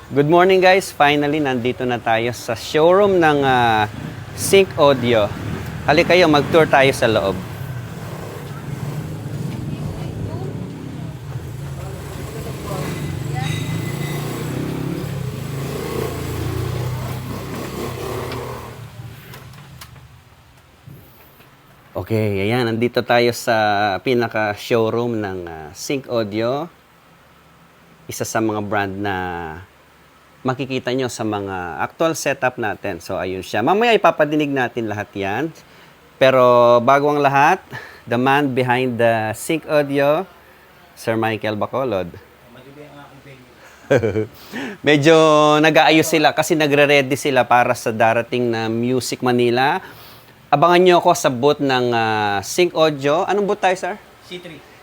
Good morning guys, finally nandito na tayo sa showroom ng Sync Audio. Halika kayo, mag-tour tayo sa loob. Okay, ayan, nandito tayo sa pinaka-showroom ng Sync Audio. Isa sa mga brand na makikita nyo sa mga actual setup natin. So, ayun siya. Mamaya ipapadinig natin lahat yan. Pero bago ang lahat, the man behind the Sync Audio, Sir Michael Bacolod. Medyo nag-aayos sila kasi nagre-ready sila para sa darating na Music Manila. Abangan nyo ako sa booth ng Sync Audio. Anong booth tayo, sir?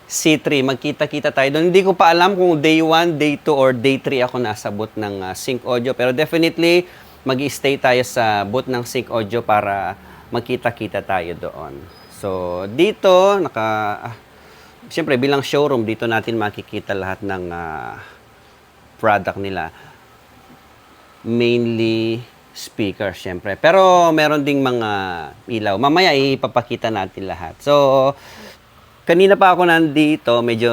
C3. Magkita-kita tayo doon. Hindi ko pa alam kung day 1, day 2, or day 3 ako nasa booth ng Sync Audio. Pero definitely, mag-stay tayo sa booth ng Sync Audio para magkita-kita tayo doon. So, dito, siyempre, bilang showroom, dito natin makikita lahat ng product nila. Mainly, speaker, siyempre. Pero, meron ding mga ilaw. Mamaya, ipapakita natin lahat. So, kanina pa ako nandito, medyo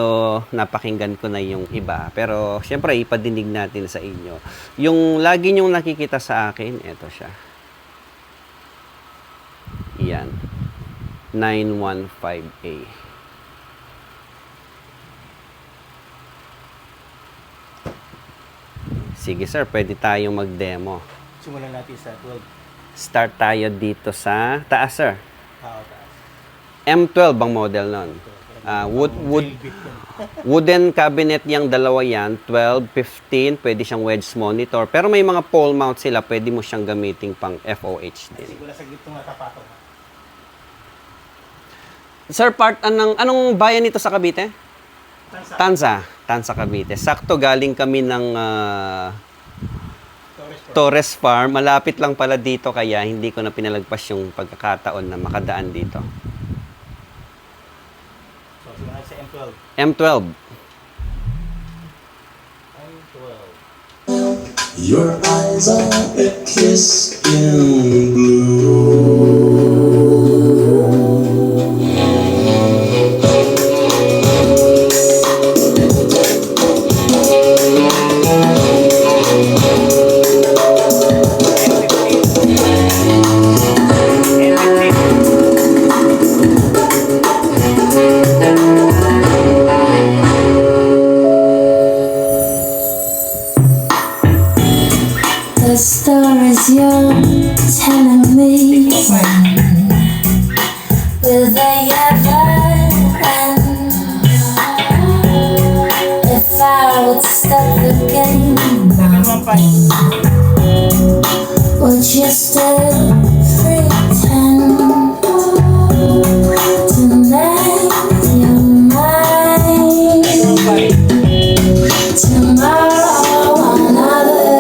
napakinggan ko na yung iba. Pero, syempre, ipadinig natin sa inyo. Yung lagi nyong nakikita sa akin, eto siya. Yan. 915A. Sige, sir. Pwede tayong mag-demo. Simulan natin sa 12. Start tayo dito sa taas, sir. Taas. M12 ang model nun. Wooden cabinet yung dalawa yan, 12, 15, pwede siyang wedge monitor. Pero may mga pole mount sila, pwede mo siyang gamitin pang FOH din. Siguro sa gitong natapato. Sir, anong bayan nito sa Cavite? Tanza, Cavite. Sakto galing kami ng Torres Farm. Malapit lang pala dito kaya hindi ko na pinalagpas yung pagkakataon na makadaan dito. So, simulan sa M12. M12. Your eyes are a kiss in blue. The stories you're telling me, will they ever end? If I would stop the game now, would you still pretend tonight you're mine? Tomorrow another.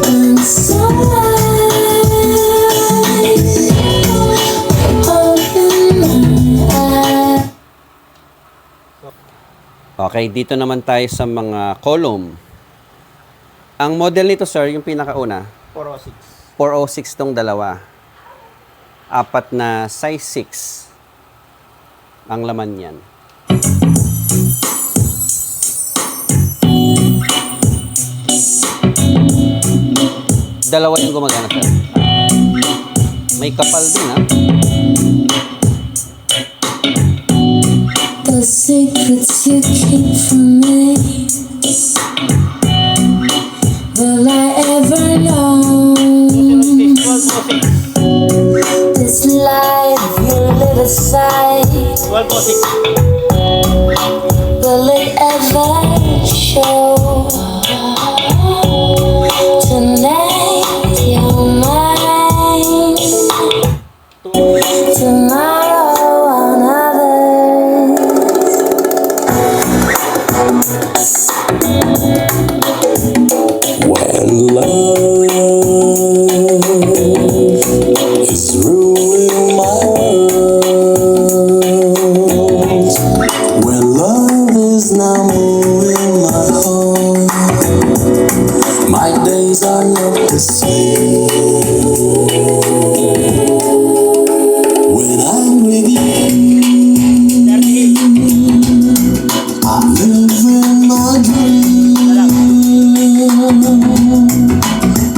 And sunrise, open my eyes. Okay, dito naman tayo sa mga column. Ang model nito, sir, yung pinakauna, 406. 406 tong dalawa. Apat na size 6 ang laman yan. Dalawa yung gumagana, sir. May kapal din, ha? The secrets you keep from me, will I ever know? 1206. This life you live aside, 1206. will it ever show? Tonight you're mine, tomorrow another. When love is ruining my world, when love is now moving my this way. When I'm with you, 38. I live in my dream.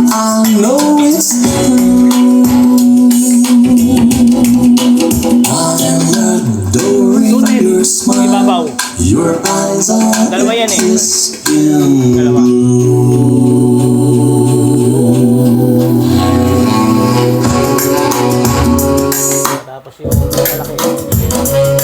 I know it's true. I'm adoring your smile. Ibabaw. Your eyes are Dalawa a yan eh. kiss in Dalawa. Tapos yung malaki.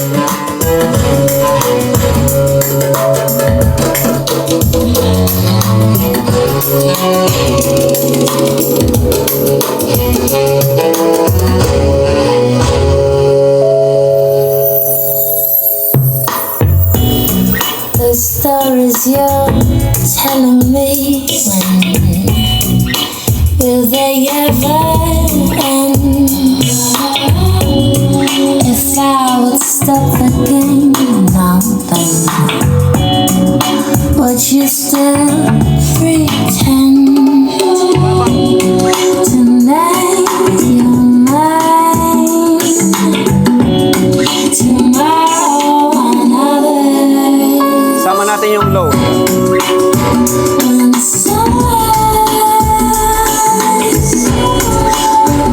The stories you're telling me, when will they ever end? If I would stop the game now, then would you still pretend? Tonight you're mine, tomorrow another. Sama natin yung low. When sunrise,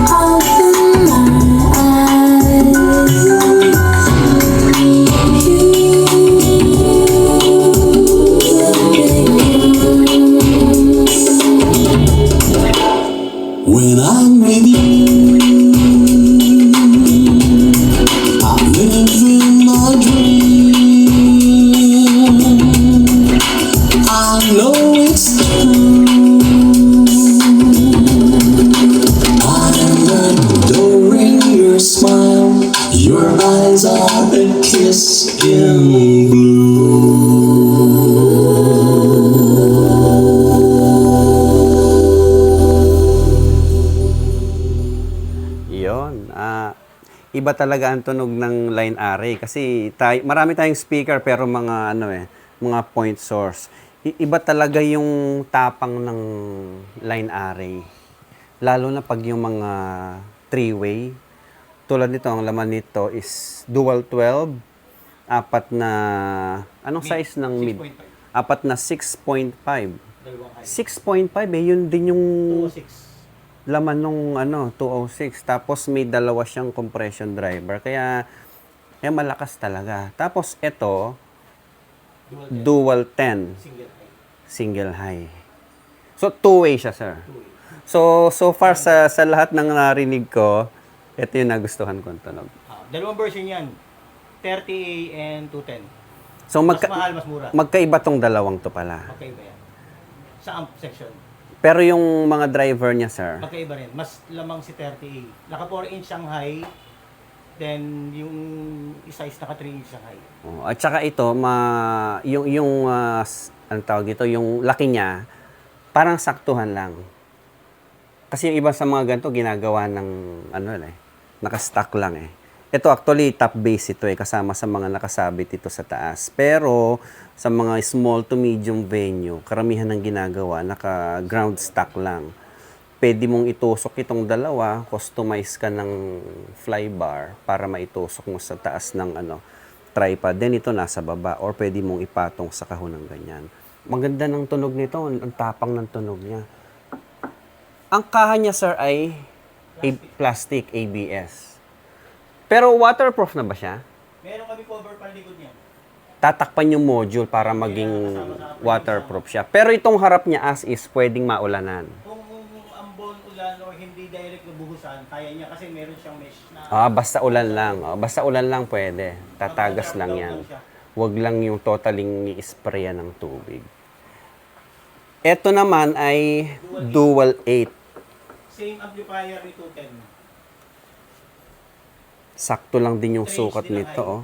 open my eyes. when I'm with you. I live in my dream. I know it's true. I'm adoring your smile. Your eyes are a kiss in Yun. Iba talaga ang tunog ng line array kasi marami tayong speaker pero mga mga point source. Iba talaga yung tapang ng line array. Lalo na pag yung mga three-way. Tulad nito, ang laman nito is dual 12, apat na anong size ng mid? 6.5. Apat na 6.5. Dalawang high. 6.5 yun din yung 206. laman nung 206. Tapos may dalawa siyang compression driver. Kaya malakas talaga. Tapos ito, dual 10, Single high. single high. So two-way siya, sir. So far sa lahat ng narinig ko, ito yung nagustuhan kong tunog. Dalawang version yan. 30A and 210. So Mas mahal, mas mura. magkaiba tong dalawang to pala. Magkaiba yan. Sa amp section. Pero yung mga driver niya, sir, Magkaiba rin. Mas lamang si 30A. Naka 4-inch Shanghai. Then yung size naka 3-inch Shanghai. at saka ito, yung ang tawag dito, yung laki niya, parang saktuhan lang. Kasi yung iba sa mga ganito, ginagawa ng, nakastock lang eh. Ito actually, top base ito eh, kasama sa mga nakasabit ito sa taas. Pero, sa mga small to medium venue, karamihan ng ginagawa, naka-ground stock lang. Pwede mong itusok itong dalawa, customize ka ng flybar para maitusok mo sa taas ng tripod. Then ito nasa baba or pwede mong ipatong sa kahon ng ganyan. Maganda ng tunog nito, ang tapang ng tunog niya. Ang kaha niya, sir, ay plastic ABS. Pero waterproof na ba siya? Meron kami cover palikod niya. Tatakpan yung module para maging waterproof siya. Pero itong harap niya as is, pwedeng maulanan. Kung ambon, ulan, or hindi direct na buhusan, kaya niya kasi meron siyang mesh na... Basta ulan lang. Basta ulan lang pwede. Tatagas lang yan. Huwag lang yung totaling ni-sprayan ng tubig. Ito naman ay dual 8. Same amplifier ni 210. Sakto lang din yung 3 inch sukat din ang nito. Oh.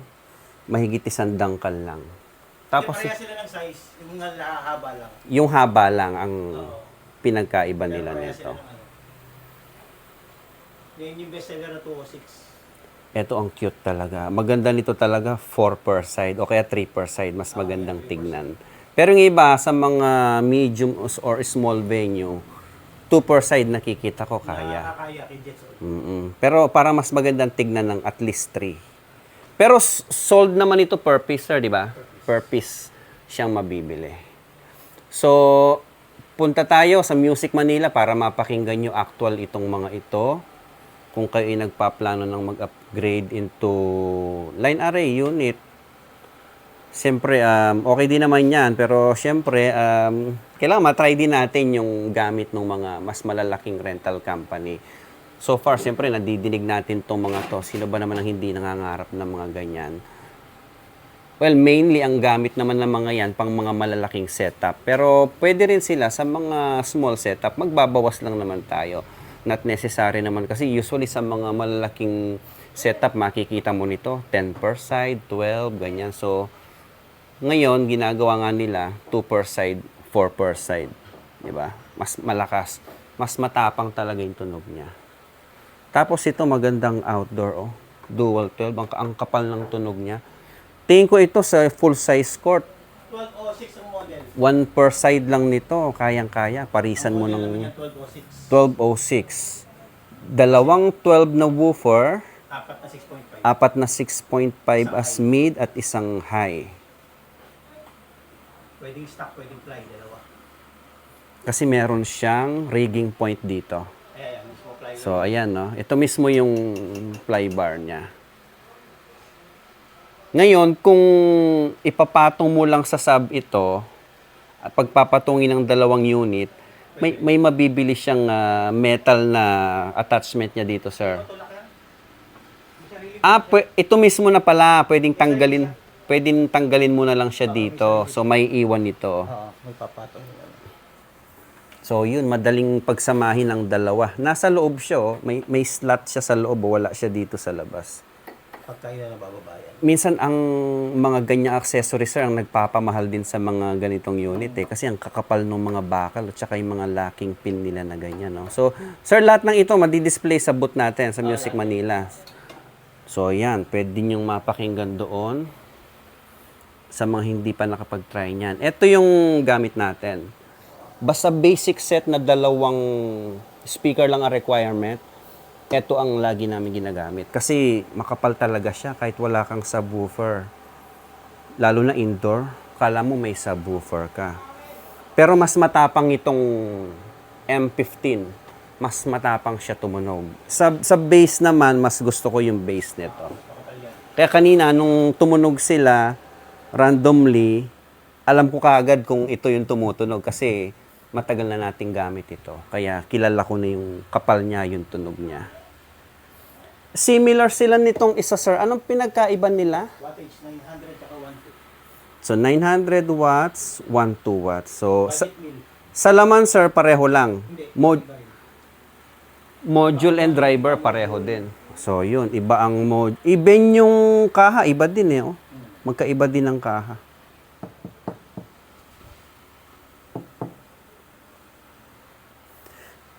Mahigit 1 dangkal lang. Tapos Kaya sila ng size, yung haba lang. yung haba lang ang pinagkaiba Pero nila pareha sila nito. ng Yan yung bestseller na 206. Ito ang cute talaga. Maganda nito talaga 4 per side o kaya 3 per side. Mas magandang tignan. Pero yung iba sa mga medium or small venue, 2 per side nakikita ko kaya. Nakakaya kay Jets. Pero para mas magandang tignan ng at least 3. Pero sold naman ito per piece, sir, di ba? Per piece siyang mabibili. So, punta tayo sa Music Manila para mapakinggan nyo actual itong mga ito. Kung kayo ay nagpaplano ng mag-upgrade into line array unit, siyempre, okay din naman yan. Pero siyempre, kailangan matry din natin yung gamit ng mga mas malalaking rental company. So far, siyempre, nadidinig natin itong mga to. Sino ba naman ang hindi nangangarap ng mga ganyan? Well, mainly ang gamit naman ng mga yan pang mga malalaking setup. Pero pwede rin sila sa mga small setup. Magbabawas lang naman tayo. Not necessary naman. Kasi usually sa mga malalaking setup, makikita mo nito, 10 per side, 12, ganyan. So, ngayon, ginagawa nga nila 2 per side, 4 per side. Diba? Mas malakas. Mas matapang talaga yung tunog niya. Tapos ito, magandang outdoor, oh. Dual 12. Ang kapal ng tunog niya. Tingin ko ito sa full-size court. 1206 ang model. 1 per side lang nito. Kayang-kaya. Parisan mo ng 1206. 1206. Dalawang 12 na woofer. 4 na 6.5. Apat na 6.5 as mid at isang high. Pwedeng stock, pwedeng fly, dalawa. Kasi meron siyang rigging point dito. Ayan, mismo fly. So, ayan, no? Ito mismo yung fly bar niya. Ngayon, kung ipapatong mo lang sa sub ito, at pagpapatungin ng dalawang unit, may mabibili siyang metal na attachment niya dito, sir. Ito mismo na pala, pwedeng tanggalin mo na lang siya dito. So, may iwan ito. Oo, may papatong. So, yun, madaling pagsamahin ng dalawa. Nasa loob siya, oh. May slot siya sa loob, wala siya dito sa labas. Pagka yun na nabababayan. Minsan, ang mga ganyang accessories, sir, ang nagpapamahal din sa mga ganitong unit, eh. Kasi ang kakapal ng mga bakal at saka yung mga locking pin nila na ganyan, no? So, sir, lahat ng ito, madi-display sa booth natin sa Music Manila. So, yan, pwede niyong mapakinggan doon sa mga hindi pa nakapag-try niyan. Ito yung gamit natin. Basta basic set na dalawang speaker lang ang requirement, ito ang lagi namin ginagamit. Kasi makapal talaga siya kahit wala kang subwoofer. Lalo na indoor, kala mo may subwoofer ka. Pero mas matapang itong M15. Mas matapang siya tumunog. Sa bass naman, mas gusto ko yung bass nito. Kaya kanina, nung tumunog sila, randomly, alam ko kaagad kung ito yung tumutunog kasi matagal na nating gamit ito. Kaya kilala ko na yung kapal niya, yung tunog niya. Similar sila nitong isa, sir. Anong pinagkaiba nila? Wattage 900 at 1.2. So, 900 watts, 12 watts. So, Budget meal. sa laman, sir, pareho lang. Hindi. Module and driver, pareho din. So, yun. Iba ang Even yung kaha, iba din eh. Oh. Magkaiba din ang kaha.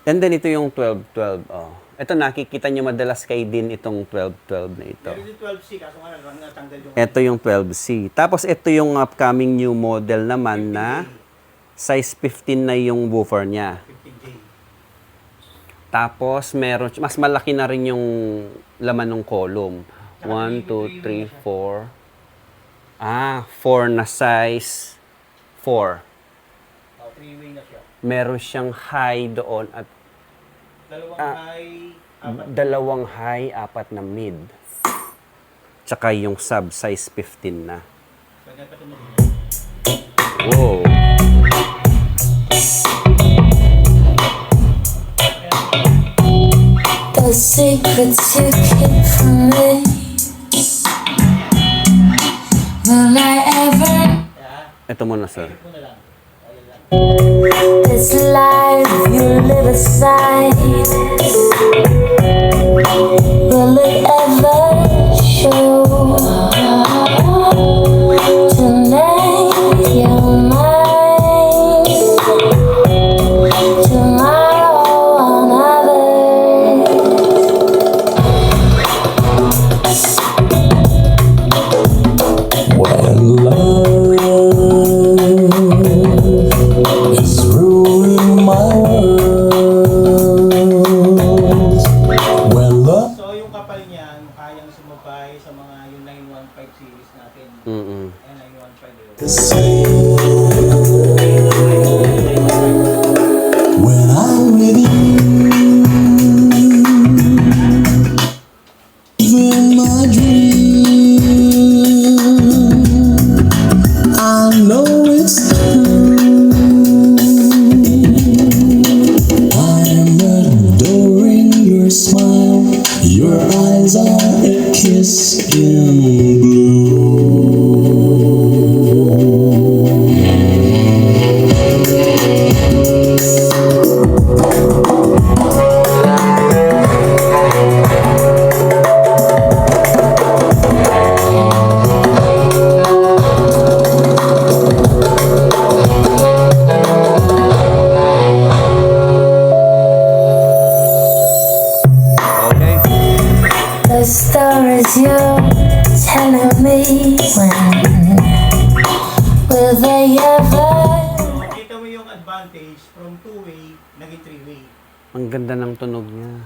And then, ito yung 12-12. Oh. Ito, nakikita nyo madalas kay din itong 12-12 na ito. Meron yung 12C, kaso nga lang natanggal yung... Ito yung 12C. Tapos, ito yung upcoming new model naman na size 15 na yung woofer niya. 15J. Tapos, meron, mas malaki na rin yung laman ng column. 1, 2, 3, 4. 4 na size 4. Three-way na siya. Meron siyang high doon at Dalawang high, dalawang high, 4 apat. na mid. Tsaka yung sub size 15 na. Pwede pa tumunog. Wow! The secrets you keep from me. Will I ever? Ito muna, sir. Ito na lang. This life you live aside. Will it ever show? Tonight you're mine. Tomorrow another. When love is ruling my world, I ever Makita mo yung advantage from two-way, naging three-way. Ang ganda ng tunog niya.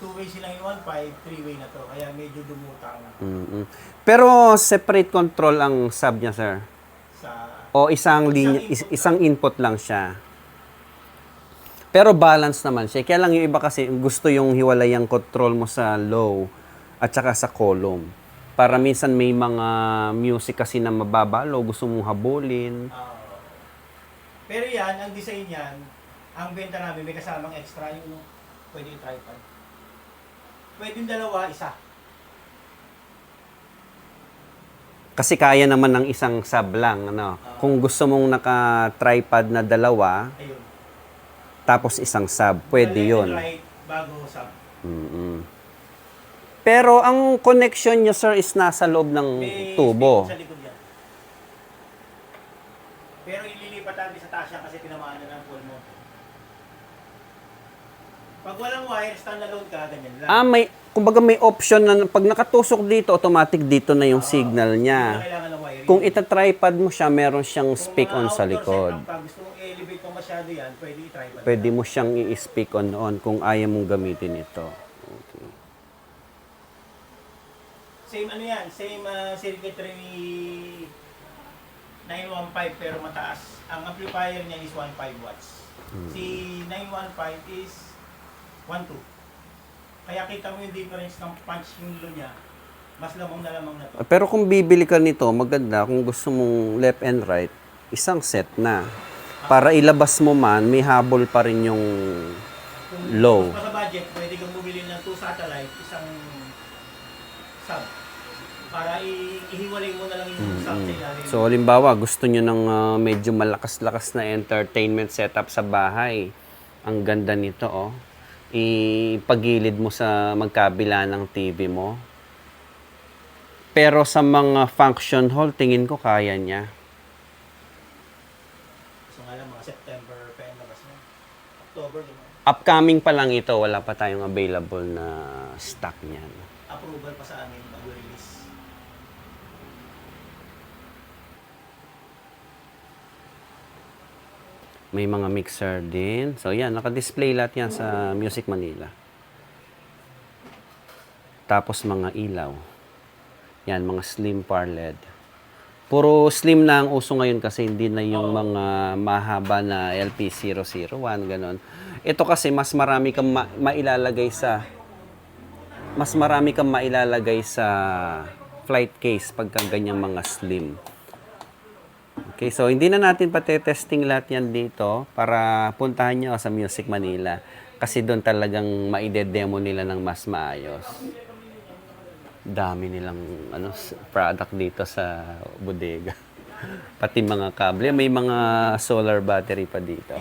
Two-way silang yung 1.5, three-way na to. Kaya medyo dumutang Mm-mm. Pero separate control ang sub niya, sir. sa... O isang linya, isang input lang siya. Pero balance naman siya. Kaya lang yung iba kasi gusto yung hiwalay ang control mo sa low at saka sa column. Para minsan may mga music kasi na mababa, low, gusto mong habulin. Pero yan, ang design yan, ang benta namin may kasamang extra yung pwede yung tripod. Pwede yung dalawa, isa. Kasi kaya naman ng isang sub lang. Ano? Kung gusto mong naka-tripod na dalawa, Ayun. tapos isang sub, pwede Left and yun. Right, bago sub. Mm-mm. Pero ang connection nyo, sir, is nasa loob ng May tubo. speaker sa likod yan. Pero ililipat natin sa taas yan kasi tinamaan na ng pole mo. Pag walang wire, standalone ka, ganyan lang. Kumbaga may option na pag nakatusok dito, automatic dito na yung signal Hindi na niya. kailangan ng wiring. Kung ita-tripod mo siya, meron siyang Kung speak mga on sa outdoor likod. setup ka, gusto mong elevate mo masyado yan, pwede i-tripod. Pwede mo siyang i-speak on kung ayaw mong gamitin ito. Okay. Same ano yan, same circuitry ni 915 pero mataas. Ang amplifier niya is 1.5 watts. Si 915 is 1.2. Kaya kita mo yung difference ng punch yung low niya. Mas lamang na to. Pero kung bibili ka nito, maganda kung gusto mong left and right, isang set na. Para ilabas mo man, may habol pa rin yung Kung low. mas sa budget, pwede kang bumili ng 2 satellite, isang sub. Para ihiwalay mo na lang yung sub sa ilalim. So, halimbawa, gusto nyo ng medyo malakas-lakas na entertainment setup sa bahay. Ang ganda nito, oh. Ipagilid mo sa magkabila ng TV mo. Pero sa mga function hall, tingin ko kaya niya. So nga lang, mga September pa yung labas na. October, di ba? Upcoming pa lang ito, wala pa tayong available na stock niyan. Approval pa sa amin bago release. May mga mixer din. So yan, naka-display lahat yan sa Music Manila. Tapos mga ilaw. Yan, mga slim par LED. Puro slim na ang uso ngayon kasi hindi na yung mga mahaba na LP001, ganon. Ito kasi mas marami kang mailalagay sa flight case pagka ganyang mga slim. Okay, so hindi na natin pati-testing lahat yan dito para puntahan nyo sa Music Manila kasi doon talagang maide-demo nila ng mas maayos. Dami nilang product dito sa bodega. Pati mga kable, may mga solar battery pa dito.